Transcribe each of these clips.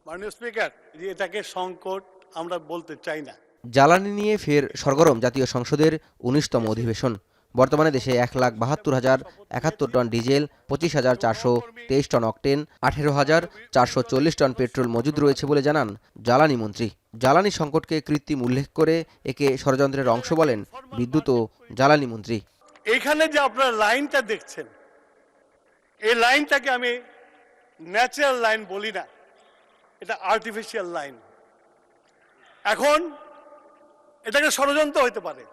মাননীয় স্পিকার, এটাকে সংকট আমরা বলতে চাই না। জ্বালানি নিয়ে ফের সরগরম জাতীয় সংসদের ১৯তম অধিবেশন। বর্তমানে দেশে ১,৭২,০৭১ টন ডিজেল, ২৫,৪২৩ টন অকটেন, ১৮,৪৪০ টন পেট্রোল মজুদ রয়েছে বলে জানান জ্বালানি মন্ত্রী। জ্বালানি সংকটকে কৃত্রিম উল্লেখ করে একে ষড়যন্ত্রের অংশ বলেন বিদ্যুৎ ও জ্বালানি মন্ত্রী। এইখানে যে আপনারা লাইনটা দেখছেন, এই লাইনটাকে আমি ন্যাচারাল লাইন বলি না, এটা আর্টিফিশিয়াল লাইন। এখন এটাকে ষড়যন্ত্র হইতে পারে।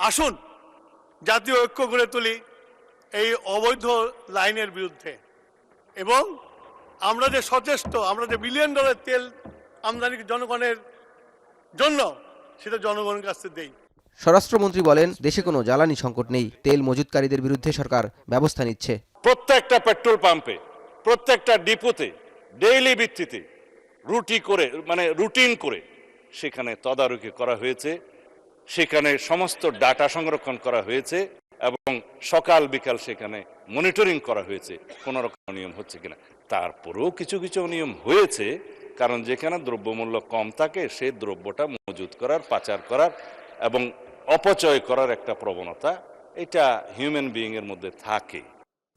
আসুন জাতীয় ঐক্য গড়ে তুলি এই অবৈধ লাইনের বিরুদ্ধে, এবং আমরা যে সচেষ্ট, আমরা যে বিলিয়ন ডলার তেল আমদানি জনগণের জন্য, সেটা জনগণের কাছে দেই। স্বরাষ্ট্রমন্ত্রী বলেন, দেশে কোনো জ্বালানি সংকট নেই, তেল মজুতকারীদের বিরুদ্ধে সরকার ব্যবস্থা নিচ্ছে। প্রত্যেকটা পেট্রোল পাম্পে, প্রত্যেকটা ডিপোতে ডেইলি ভিত্তিতে রুটিন করে সেখানে তদারকি করা হয়েছে, সেখানে সমস্ত ডাটা সংরক্ষণ করা হয়েছে এবং সকাল বিকাল সেখানে মনিটরিং করা হয়েছে কোনো রকম অনিয়ম হচ্ছে কিনা। তারপরেও কিছু কিছু অনিয়ম হয়েছে, কারণ যেখানে দ্রব্যমূল্য কম থাকে সেই দ্রব্যটা মজুত করার, পাচার করার এবং অপচয় করার একটা প্রবণতা, এটা হিউম্যান বিইং এর মধ্যে থাকে।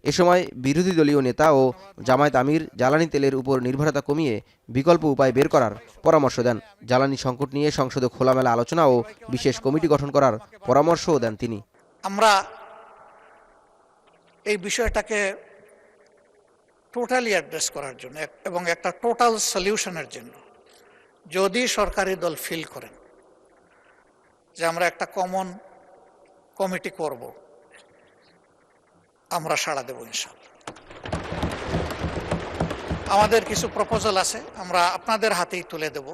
এ সময় বিরোধী দলীয় নেতা ও জামায়াত আমির জ্বালানি তেলের উপর নির্ভরতা কমিয়ে বিকল্প উপায় বের করার পরামর্শ দেন। জ্বালানি সংকট নিয়ে সংসদে খোলামেলা আলোচনা ও বিশেষ কমিটি গঠন করার পরামর্শও দেন তিনি। আমরা এই বিষয়টাকে টোটালি অ্যাড্রেস করার জন্য এবং একটা টোটাল সলিউশনের জন্য যদি সরকারি দল ফিল করেন যে আমরা একটা কমন কমিটি করব, আমরা সাড়া দেব ইনশাআল্লাহ। আমাদের কিছু প্রপোজাল আছে, আমরা আপনাদের হাতেই তুলে দেব,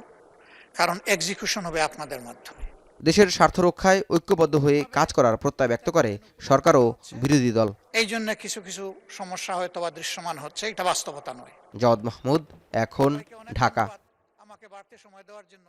কারণ এক্সিকিউশন হবে আপনাদের মাধ্যমে। দেশের স্বার্থ রক্ষায় ঐক্যবদ্ধ হয়ে কাজ করার প্রত্যয় ব্যক্ত করে সরকার ও বিরোধী দল। এই জন্য কিছু কিছু সমস্যা হয়তো বা দৃশ্যমান হচ্ছে, এটা বাস্তবতা নয়। জাওয়াদ মাহমুদ, এখন, ঢাকা। আমাকে বাড়তি সময় দেওয়ার জন্য